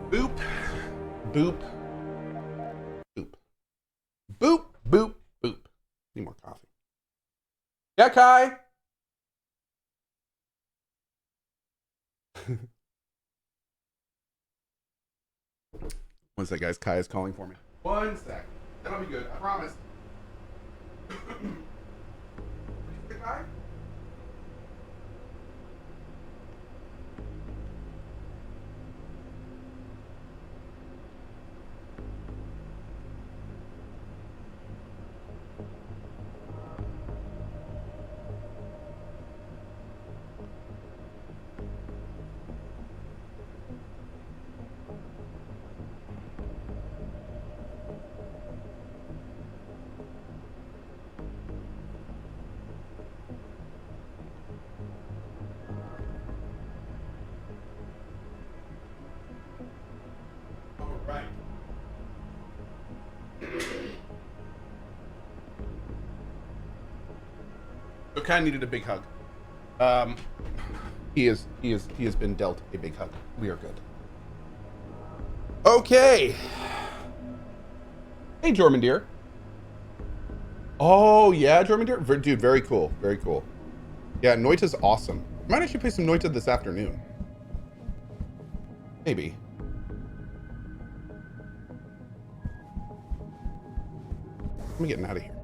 Boop, boop, boop, boop, boop, boop. Need more coffee. Yeah, Kai. One sec, guys. Kai is calling for me. One sec. That'll be good. I promise. Kai? Right. So Kai needed a big hug. He has been dealt a big hug. We are good. Okay. Hey, Jorman dear. Oh yeah, Jorman dear, dude, very cool, very cool. Yeah, Noita's awesome. Might actually play some Noita this afternoon. Maybe. I'm getting out of here.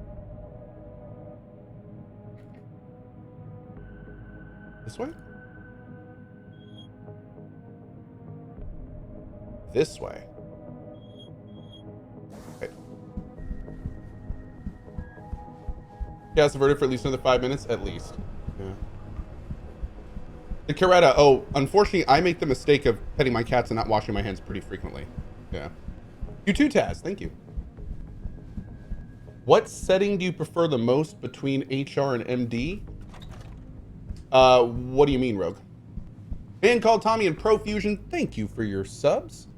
This way? This way. Okay. Yeah, it's averted for at least another 5 minutes, at least. Yeah. The Coretta, oh, unfortunately, I make the mistake of petting my cats and not washing my hands pretty frequently. Yeah. You too, Taz. Thank you. What setting do you prefer the most between HR and MD? What do you mean, Rogue? Man called Tommy and Profusion, thank you for your subs.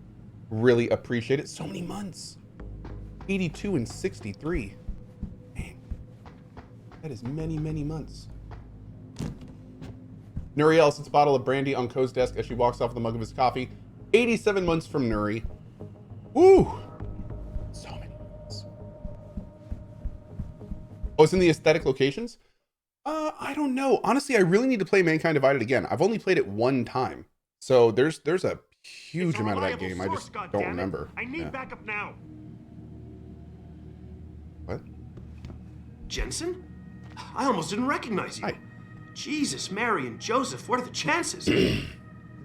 Really appreciate it. So many months. 82 and 63. Man, that is many, many months. Nuriel sits a bottle of brandy on Cohh's desk as she walks off with a mug of his coffee. 87 months from Nuri. Woo! So many months. Oh, it's in the aesthetic locations? I don't know. Honestly, I really need to play Mankind Divided again. I've only played it one time. So there's a huge amount of that game. I just don't remember. I need backup now. What? Jensen? I almost didn't recognize you. Hi. Jesus, Mary and Joseph, what are the chances?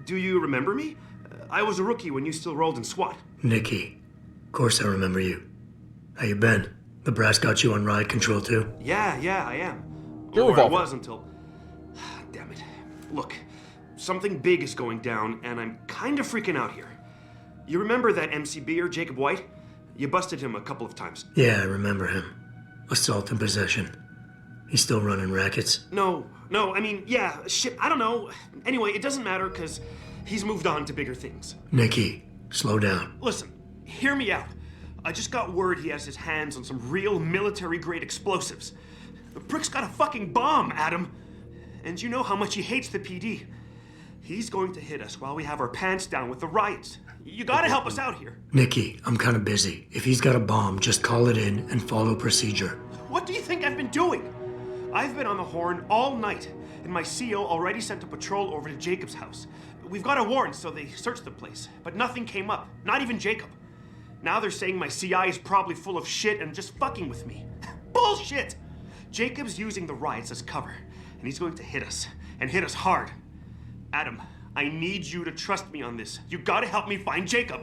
Do you remember me? I was a rookie when you still rolled in SWAT. Nikki. Of course I remember you. How you been? The brass got you on ride control too? Yeah, I am. You're Or I revolving. was until... Damn it. Look, something big is going down, and I'm kind of freaking out here. You remember that MCBer, Jacob White? You busted him a couple of times. Yeah, I remember him. Assault and possession. He's still running rackets? No, I mean, yeah, shit, I don't know. Anyway, it doesn't matter, because he's moved on to bigger things. Nikki, slow down. Listen, hear me out. I just got word he has his hands on some real military-grade explosives. The prick's got a fucking bomb, Adam. And you know how much he hates the PD. He's going to hit us while we have our pants down with the riots. You gotta help us out here. Nikki, I'm kinda busy. If he's got a bomb, just call it in and follow procedure. What do you think I've been doing? I've been on the horn all night, and my CO already sent a patrol over to Jacob's house. We've got a warrant, so they searched the place, but nothing came up, not even Jacob. Now they're saying my CI is probably full of shit and just fucking with me. Bullshit! Jacob's using the riots as cover, and he's going to hit us, and hit us hard. Adam, I need you to trust me on this. You gotta help me find Jacob.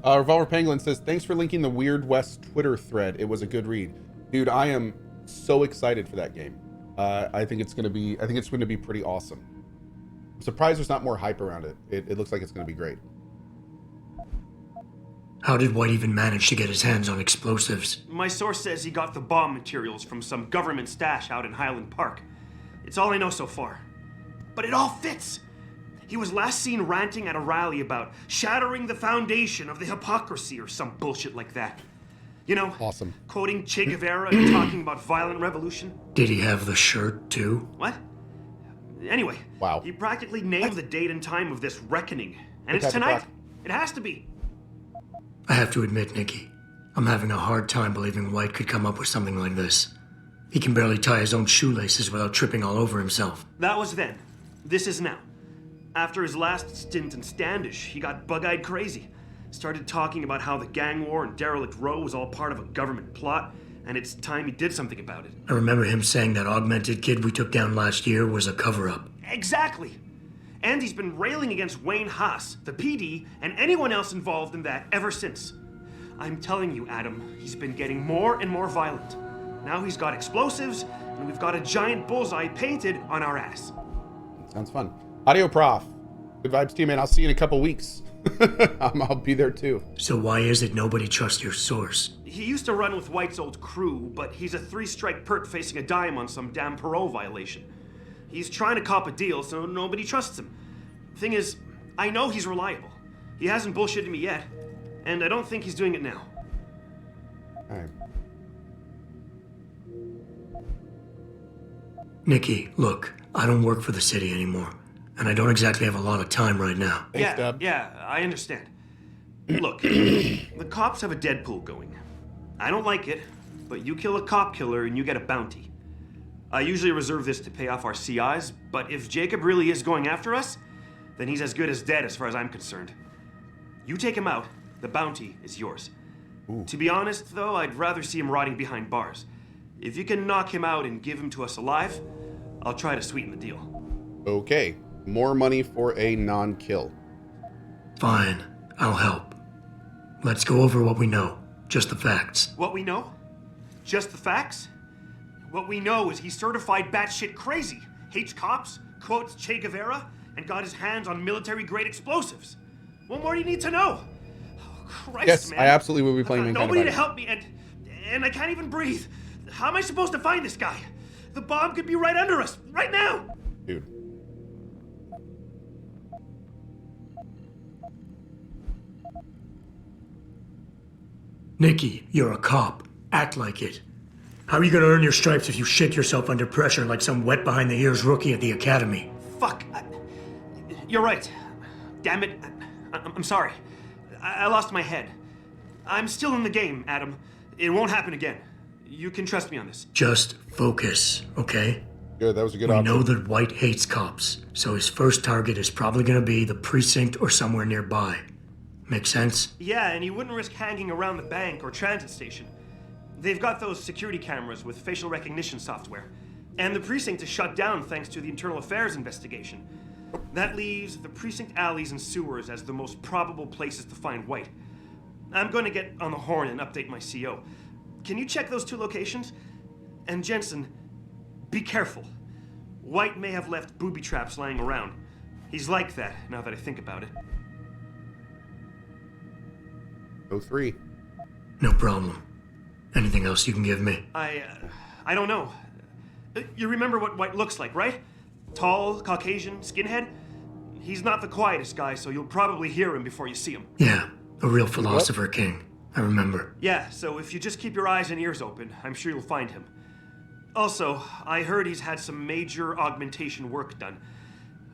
Revolver Pangolin says, thanks for linking the Weird West Twitter thread. It was a good read. Dude, I am so excited for that game. I think it's going to be pretty awesome. I'm surprised there's not more hype around it. It looks like it's going to be great. How did White even manage to get his hands on explosives? My source says he got the bomb materials from some government stash out in Highland Park. It's all I know so far. But it all fits. He was last seen ranting at a rally about shattering the foundation of the hypocrisy or some bullshit like that. You know, Awesome. quoting Che Guevara and talking about violent revolution. Did he have the shirt too? What? Anyway, Wow. he practically named the date and time of this reckoning. And Good it's type of tonight. talk. It has to be. I have to admit, Nikki, I'm having a hard time believing White could come up with something like this. He can barely tie his own shoelaces without tripping all over himself. That was then. This is now. After his last stint in Standish, he got bug-eyed crazy. Started talking about how the gang war and Derelict Row was all part of a government plot, and it's time he did something about it. I remember him saying that augmented kid we took down last year was a cover-up. Exactly. And he's been railing against Wayne Haas, the PD, and anyone else involved in that ever since. I'm telling you, Adam, he's been getting more and more violent. Now he's got explosives, and we've got a giant bullseye painted on our ass. Sounds fun. Audio Prof. Good vibes, team, man. I'll see you in a couple weeks. I'll be there too. So why is it nobody trusts your source? He used to run with White's old crew, but he's a 3-strike pert facing a dime on some damn parole violation. He's trying to cop a deal, so nobody trusts him. Thing is, I know he's reliable. He hasn't bullshitted me yet, and I don't think he's doing it now. All right. Nikki, look, I don't work for the city anymore, and I don't exactly have a lot of time right now. Thanks, Dub. Yeah, I understand. Look, the cops have a Deadpool going. I don't like it, but you kill a cop killer and you get a bounty. I usually reserve this to pay off our CIs, but if Jacob really is going after us, then he's as good as dead as far as I'm concerned. You take him out, the bounty is yours. Ooh. To be honest, though, I'd rather see him rotting behind bars. If you can knock him out and give him to us alive, I'll try to sweeten the deal. Okay. More money for a non-kill. Fine, I'll help. Let's go over what we know. Just the facts. What we know? Just the facts? What we know is he's certified batshit crazy, hates cops, quotes Che Guevara, and got his hands on military-grade explosives. What more do you need to know? Oh, Christ, Yes, man. I absolutely will be playing I've got Mankind nobody to Divided. help me, and I can't even breathe. How am I supposed to find this guy? The bomb could be right under us, right now. Dude. Nikki, you're a cop. Act like it. How are you gonna earn your stripes if you shake yourself under pressure like some wet behind the ears rookie at the academy? Fuck. You're right. Damn it. I'm sorry. I lost my head. I'm still in the game, Adam. It won't happen again. You can trust me on this. Just focus, okay? Good, that was a good We option. know that White hates cops, so his first target is probably gonna be the precinct or somewhere nearby. Make sense? Yeah, and he wouldn't risk hanging around the bank or transit station. They've got those security cameras with facial recognition software. And the precinct is shut down thanks to the internal affairs investigation. That leaves the precinct alleys and sewers as the most probable places to find White. I'm going to get on the horn and update my CO. Can you check those two locations? And Jensen, be careful. White may have left booby traps lying around. He's like that, now that I think about it. 03. No problem. Anything else you can give me? I don't know. You remember what White looks like, right? Tall, Caucasian, skinhead? He's not the quietest guy, so you'll probably hear him before you see him. Yeah, a real philosopher king. I remember. Yeah, so if you just keep your eyes and ears open, I'm sure you'll find him. Also, I heard he's had some major augmentation work done.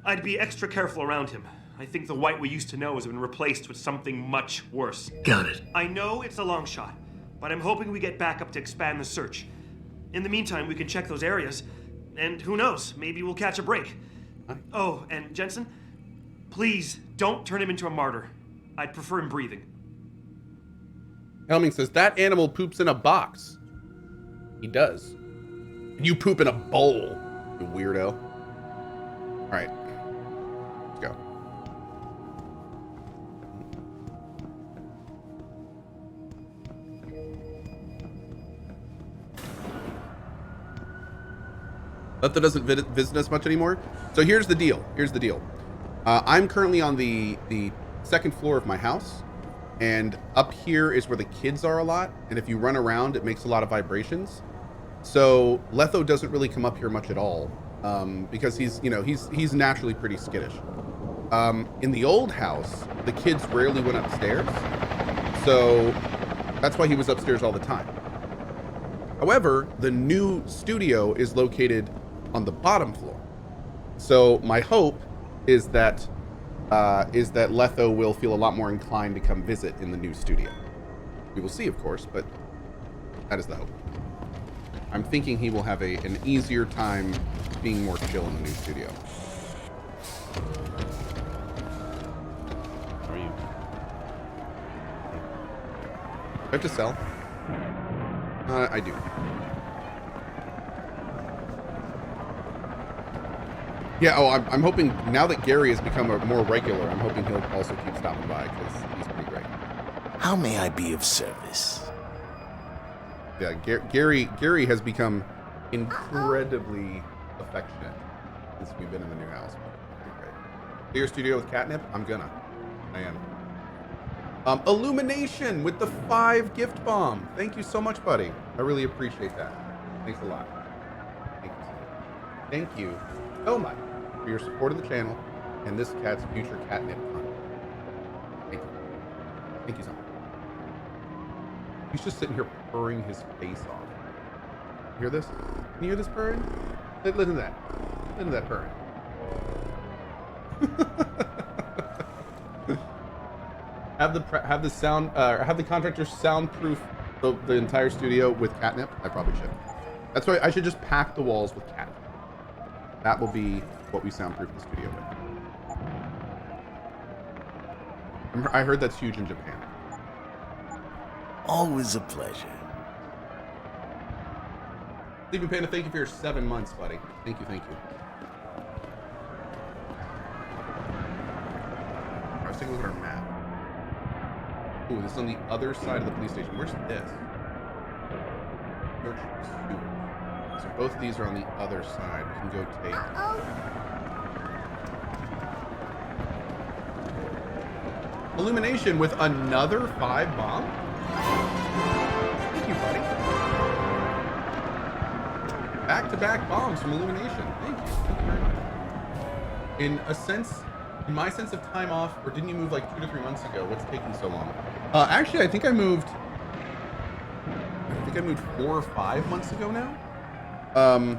I'd be extra careful around him. I think the White we used to know has been replaced with something much worse. Got it. I know it's a long shot, but I'm hoping we get backup to expand the search. In the meantime, we can check those areas, and who knows, maybe we'll catch a break. Oh, and Jensen, please don't turn him into a martyr. I'd prefer him breathing. Helming says, that animal poops in a box. He does. And you poop in a bowl, you weirdo. All right. Let's go. Letha doesn't visit us much anymore. So here's the deal. I'm currently on the second floor of my house. And up here is where the kids are a lot. And if you run around, it makes a lot of vibrations. So Letho doesn't really come up here much at all. Because he's naturally pretty skittish. In the old house, the kids rarely went upstairs. So that's why he was upstairs all the time. However, the new studio is located on the bottom floor. So my hope is that is that Letho will feel a lot more inclined to come visit in the new studio. We will see, of course, but that is the hope. I'm thinking he will have an easier time being more chill in the new studio. How are you? Do I have to sell? I do. Yeah, oh, I'm hoping now that Gary has become a more regular, I'm hoping he'll also keep stopping by because he's pretty great. How may I be of service? Yeah, Gary has become incredibly affectionate since we've been in the new house. Pretty great. Clear studio with catnip? I am. Illumination with the 5 gift bomb. Thank you so much, buddy. I really appreciate that. Thanks a lot. Thank you so much for your support of the channel and this cat's future catnip hunt. Thank you. Thank you so much. He's just sitting here purring his face off. You hear this? Can you hear this purring? Listen to that. Listen to that purring. Have the contractors soundproof the entire studio with catnip? I probably should. That's why I should just pack the walls with catnip. That will be what we soundproof the studio with. I heard that's huge in Japan. Always a pleasure. Sleepy Panda, thank you for your 7 months, buddy. Thank you, thank you. I was taking a look at our map. Ooh, this is on the other side of the police station. Where's this? So both of these are on the other side. We can go take. Illumination with another 5 bomb? Thank you, buddy. Back-to-back bombs from Illumination. Thank you. Thank you very much. In my sense of time off, or didn't you move like 2 to 3 months ago? What's taking so long? Actually, I think I moved 4 or 5 months ago now. But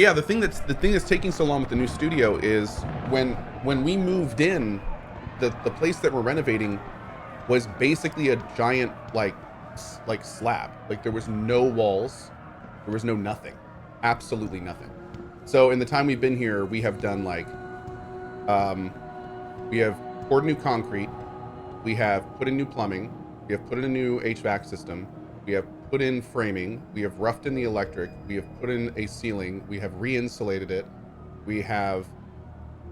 yeah, the thing that's taking so long with the new studio is when we moved in, the place that we're renovating was basically a giant like slab. Like there was no walls, there was no nothing, absolutely nothing. So in the time we've been here, we have done like we have poured new concrete, we have put in new plumbing, we have put in a new HVAC system, we have put in framing, we have roughed in the electric, we have put in a ceiling, we have re-insulated it, we have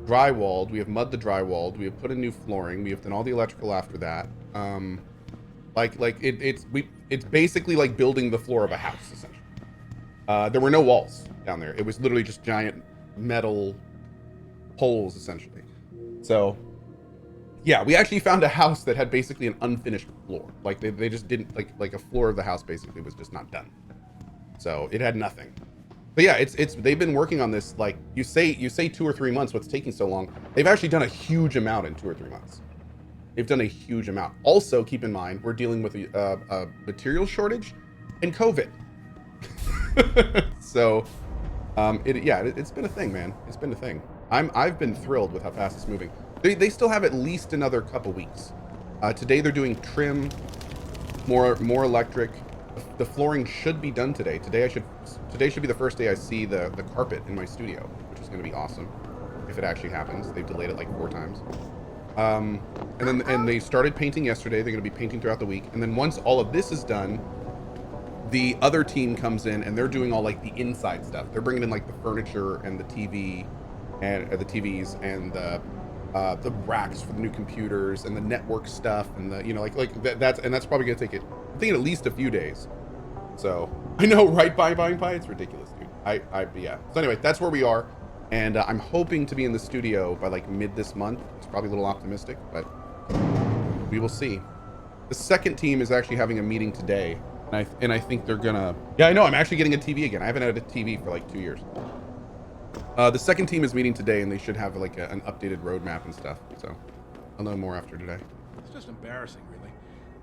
drywalled, we have mud the drywalled, we have put in new flooring, we have done all the electrical after that. It's basically like building the floor of a house essentially. There were no walls down there. It was literally just giant metal poles essentially. So yeah, we actually found a house that had basically an unfinished floor. Like they just didn't like a floor of the house basically was just not done. So it had nothing. But yeah, it's they've been working on this, like you say 2 or 3 months, what's taking so long? They've actually done a huge amount in 2 or 3 months. They've done a huge amount. Also, keep in mind, we're dealing with a material shortage and COVID. So it's been a thing, man. It's been a thing. I've been thrilled with how fast it's moving. They still have at least another couple weeks. Today they're doing trim, more electric. The flooring should be done today. Today should be the first day I see the carpet in my studio, which is going to be awesome if it actually happens. They've delayed it like 4 times. And they started painting yesterday. They're going to be painting throughout the week. And then once all of this is done, the other team comes in and they're doing all like the inside stuff. They're bringing in like the furniture and the TV and the TVs and the racks for the new computers and the network stuff and the that's probably gonna take it. I think at least a few days. So I know, right? Buying pie, it's ridiculous, dude. Yeah. So anyway, that's where we are, and I'm hoping to be in the studio by like mid this month. It's probably a little optimistic, but we will see. The second team is actually having a meeting today, and I think they're gonna. Yeah, I know. I'm actually getting a TV again. I haven't had a TV for like 2 years. The second team is meeting today, and they should have like an updated roadmap and stuff. So I'll know more after today. It's just embarrassing, really.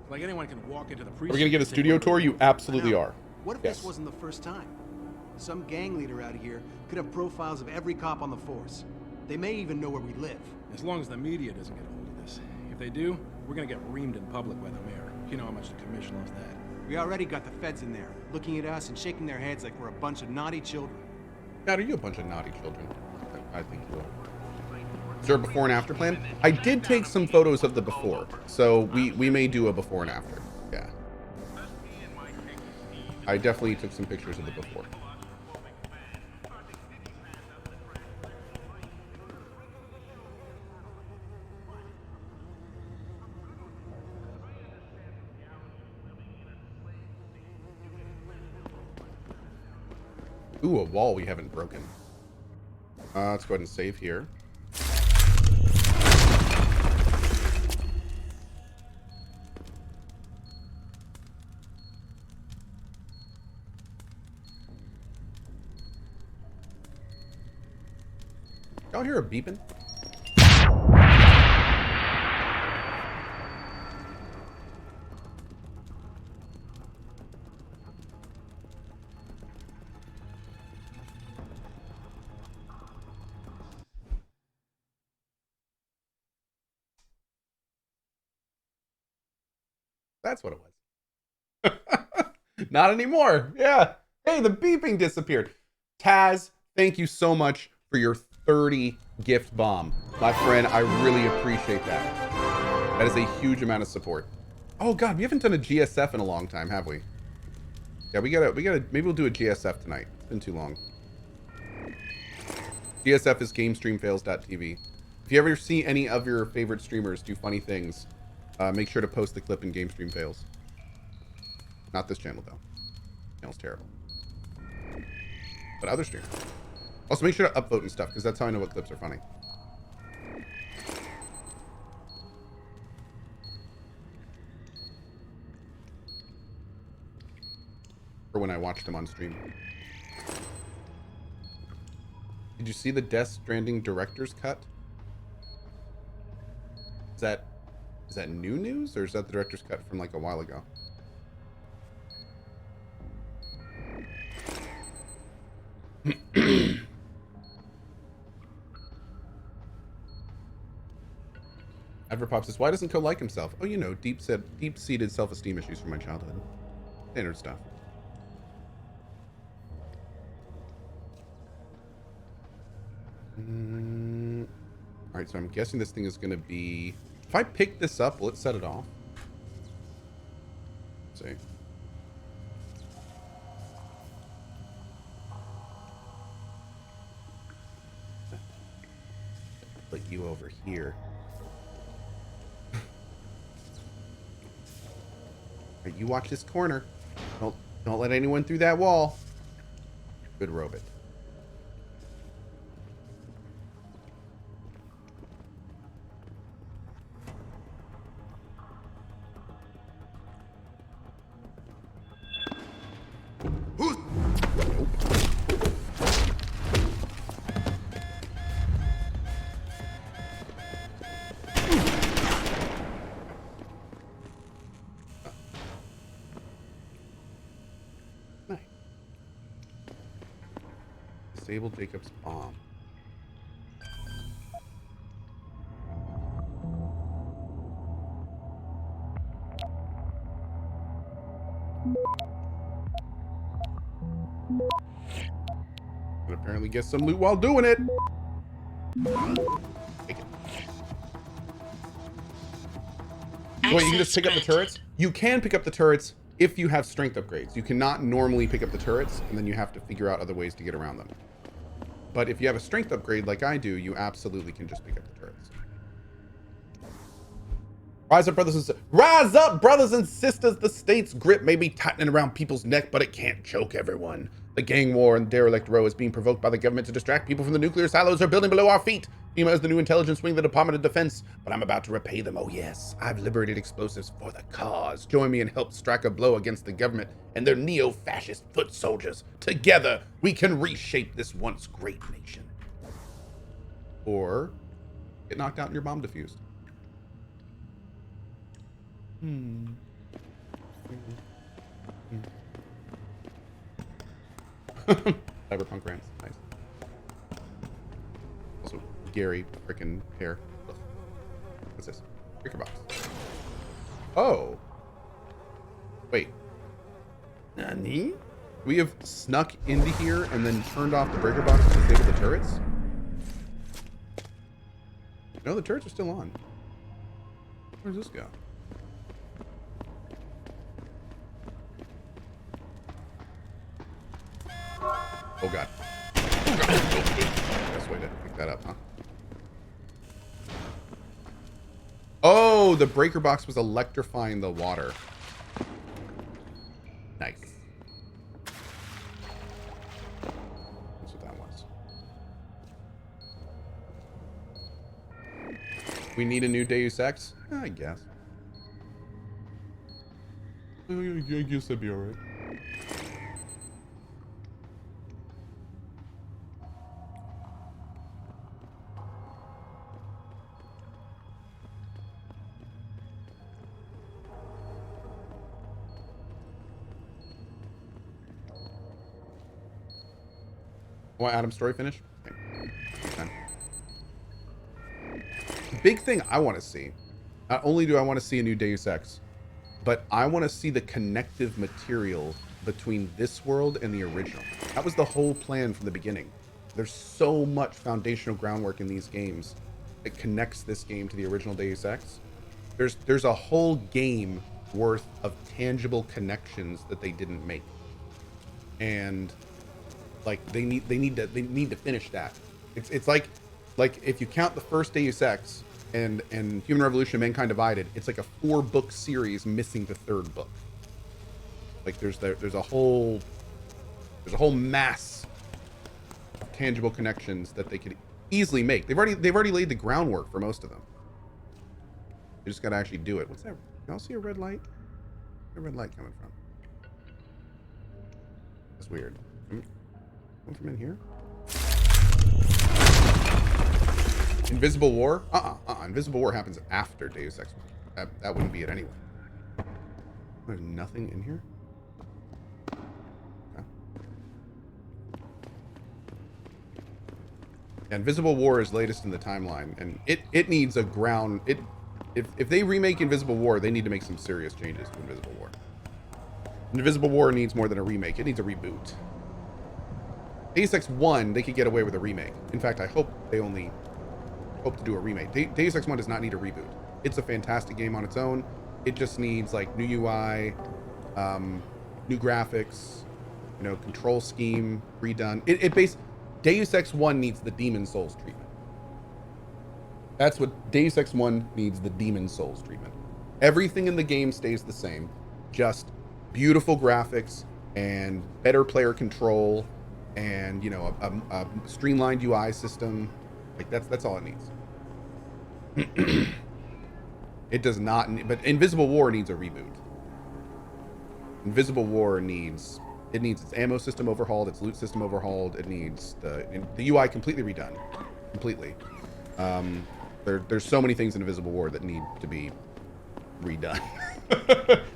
Like anyone can walk into the precinct. We're gonna get a studio tour. You absolutely are. What if this wasn't the first time? Some gang leader out here could have profiles of every cop on the force. They may even know where we live. As long as the media doesn't get a hold of this. If they do, we're gonna get reamed in public by the mayor. You know how much the commission loves that. We already got the feds in there, looking at us and shaking their heads like we're a bunch of naughty children. God, are you a bunch of naughty children? I think you are. Is there a before and after plan? I did take some photos of the before, so we may do a before and after. Yeah. I definitely took some pictures of the before. Ooh, a wall we haven't broken. Let's go ahead and save here. Y'all hear a beeping? That's what it was. Not anymore. Yeah. Hey, the beeping disappeared. Taz, thank you so much for your 30 gift bomb. My friend, I really appreciate that. That is a huge amount of support. Oh God, we haven't done a GSF in a long time, have we? Yeah, we gotta, maybe we'll do a GSF tonight. It's been too long. GSF is GameStreamFails.tv. If you ever see any of your favorite streamers do funny things, make sure to post the clip in Game Stream Fails. Not this channel, though. This channel's terrible. But other streamers. Also, make sure to upvote and stuff, because that's how I know what clips are funny. Or when I watched them on stream. Did you see the Death Stranding director's cut? Is that new news, or is that the director's cut from like a while ago? Everpop says, why doesn't Cohh like himself? Oh, you know, deep-seated self-esteem issues from my childhood. Standard stuff. All right, so I'm guessing this thing is going to be... If I pick this up, will it set it off? Let's see. Put you over here. All right, you watch this corner. Don't let anyone through that wall. Good robot. Disable Jacob's bomb. But apparently get some loot while doing it. Take it. Wait, you can just pick up the turrets? You can pick up the turrets if you have strength upgrades. You cannot normally pick up the turrets, and then you have to figure out other ways to get around them. But if you have a strength upgrade like I do, you absolutely can just pick up the turrets. Rise up, brothers and sisters. Rise up, brothers and sisters. The state's grip may be tightening around people's neck, but it can't choke everyone. The gang war in Derelict Row is being provoked by the government to distract people from the nuclear silos they're building below our feet. FEMA is the new intelligence wing of the Department of Defense, but I'm about to repay them. Oh yes, I've liberated explosives for the cause. Join me and help strike a blow against the government and their neo-fascist foot soldiers. Together, we can reshape this once great nation. Or get knocked out and your bomb defused. Cyberpunk rants. Nice. Also, Gary freaking hair. Ugh. What's this? Breaker box. Oh. Wait. Nani? We have snuck into here and then turned off the breaker box to disable the turrets? No, the turrets are still on. Where's this go? Oh god. Oh god. Best way to pick that up, huh? Oh, the breaker box was electrifying the water. Nice. That's what that was. We need a new Deus Ex? I guess. I guess that'd be alright. Want Adam's story finished? Okay. Big thing I want to see. Not only do I want to see a new Deus Ex, but I want to see the connective material between this world and the original. That was the whole plan from the beginning. There's so much foundational groundwork in these games that connects this game to the original Deus Ex. There's a whole game worth of tangible connections that they didn't make. And like they need to finish that. It's like if you count the first Deus Ex and Human Revolution, Mankind Divided, it's like a 4-book series missing the 3rd book. Like there's a whole mass of tangible connections that they could easily make. They've already laid the groundwork for most of them. They just gotta actually do it. What's that? Y'all see a red light? Where's the red light coming from? That's weird. Come from in here? Invisible War? Invisible War happens after Deus Ex. That wouldn't be it anyway. There's nothing in here? Okay. Yeah, Invisible War is latest in the timeline, and it needs a ground... If they remake Invisible War, they need to make some serious changes to Invisible War. Invisible War needs more than a remake. It needs a reboot. Deus Ex 1, they could get away with a remake. In fact, I hope they only hope to do a remake. Deus Ex 1 does not need a reboot. It's a fantastic game on its own. It just needs like new UI, new graphics, you know, control scheme redone. Deus Ex 1 needs the Demon Souls treatment. That's what Deus Ex 1 needs, the Demon Souls treatment. Everything in the game stays the same, just beautiful graphics and better player control and, you know, a streamlined UI system. Like that's all it needs. It does not, but Invisible War needs a reboot. Invisible War needs its ammo system overhauled, its loot system overhauled. It needs the UI completely redone, completely. There's so many things in Invisible War that need to be redone.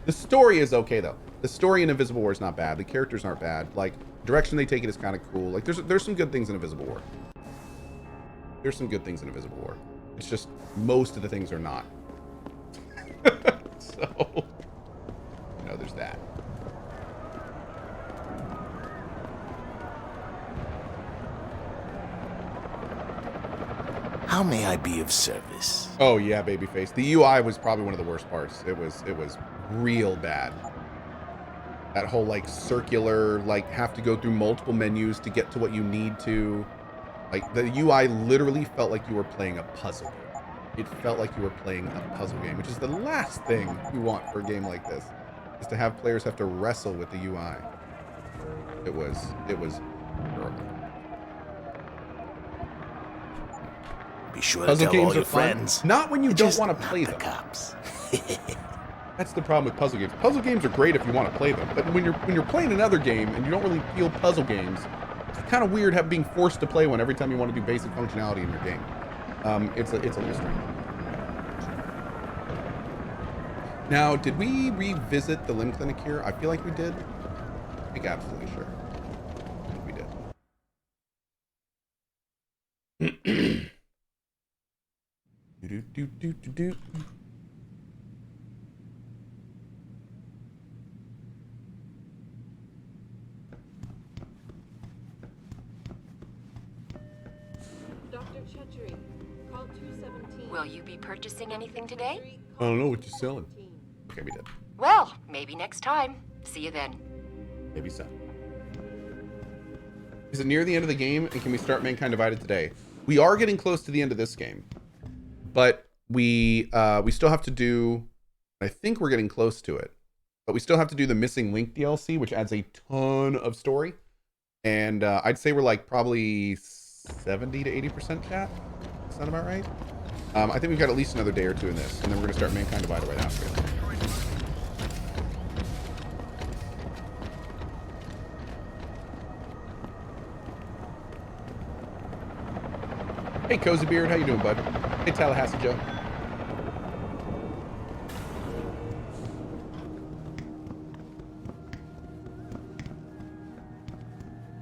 The story is okay though. The story in Invisible War is not bad. The characters aren't bad. Like, direction they take it is kind of cool. Like, there's some good things in Invisible War. There's some good things in Invisible War. It's just most of the things are not. So, you know, there's that. How may I be of service? Oh yeah, babyface. The UI was probably one of the worst parts. It was real bad. That whole like circular, like have to go through multiple menus to get to what you need to. Like the UI literally felt like you were playing a puzzle game. It felt like you were playing a puzzle game, which is the last thing you want for a game like this, is to have players have to wrestle with the UI. It was horrible. Be sure Puzzle to tell all games your are fun. friends. Not when you don't Just want to not play the them. cops. That's the problem with puzzle games. Puzzle games are great if you want to play them, but when you're playing another game and you don't really feel puzzle games, it's kind of weird being forced to play one every time you want to do basic functionality in your game. It's a mystery. Now, did we revisit the limb clinic here? I feel like we did. I think absolutely sure. I think we did. Do, do, do, do, do. Dr. Chechery, call 217. Will you be purchasing anything today? I don't know what you're selling. Okay, we did. Well, maybe next time. See you then. Maybe so. Is it near the end of the game, and can we start Mankind Divided today? We are getting close to the end of this game, but we still have to do. I think we're getting close to it, but we still have to do the Missing Link DLC, which adds a ton of story, and I'd say we're like probably 70 to 80% chat. Sound about right? I think we've got at least another day or two in this, and then we're gonna start Mankind Divided right after. Hey, Cozy Beard, how you doing, bud? Hey, Tallahassee Joe.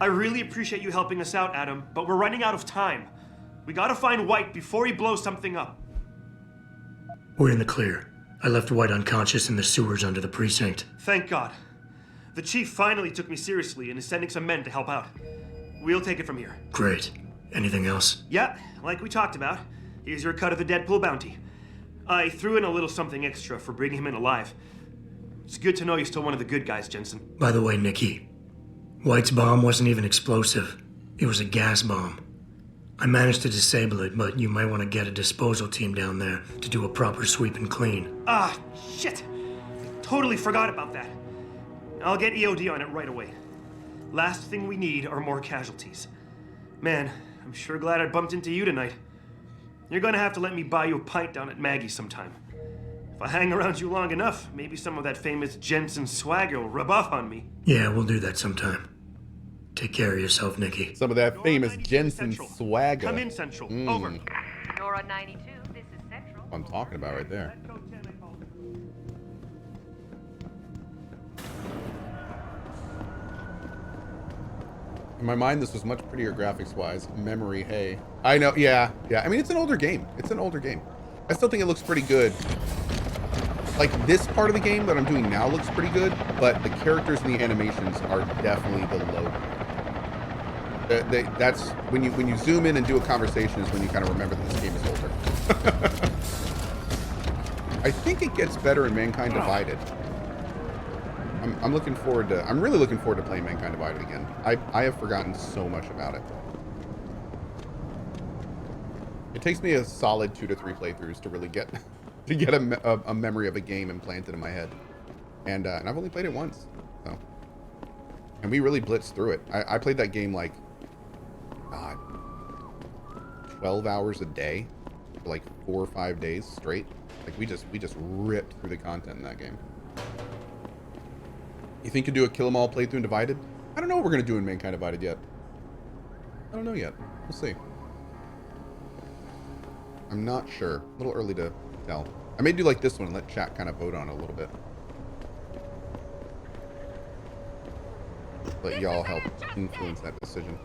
I really appreciate you helping us out, Adam, but we're running out of time. We gotta find White before he blows something up. We're in the clear. I left White unconscious in the sewers under the precinct. Thank God. The chief finally took me seriously and is sending some men to help out. We'll take it from here. Great. Anything else? Yeah, like we talked about. Here's your cut of the Deadpool bounty. I threw in a little something extra for bringing him in alive. It's good to know you're still one of the good guys, Jensen. By the way, Nikki, White's bomb wasn't even explosive. It was a gas bomb. I managed to disable it, but you might want to get a disposal team down there to do a proper sweep and clean. Ah, shit! Totally forgot about that. I'll get EOD on it right away. Last thing we need are more casualties. Man, I'm sure glad I bumped into you tonight. You're gonna have to let me buy you a pint down at Maggie's sometime. If I hang around you long enough, maybe some of that famous Jensen swagger will rub off on me. Yeah, we'll do that sometime. Take care of yourself, Nikki. Some of that You're famous on 92 Jensen Central. swagger. Come in, Central. Over. You're on 92. This is Central. I'm talking about right there. In my mind, this was much prettier graphics-wise. Memory, hey. I know, yeah. I mean, it's an older game. I still think it looks pretty good. Like, this part of the game that I'm doing now looks pretty good, but the characters and the animations are definitely the low. That's when you zoom in and do a conversation is when you kind of remember that this game is older. I think it gets better in Mankind Divided. I'm really looking forward to playing Mankind Divided again. I have forgotten so much about it. It takes me a solid 2 to 3 playthroughs to really get a memory of a game implanted in my head, and I've only played it once, so. And we really blitzed through it. I played that game like, God, 12 hours a day, for like 4 or 5 days straight. Like we just ripped through the content in that game. You think you do a kill 'em all playthrough in Divided? I don't know what we're gonna do in Mankind Divided yet. I don't know yet. We'll see. I'm not sure. A little early to tell. I may do like this one and let chat kind of vote on it a little bit. Let y'all help influence that decision.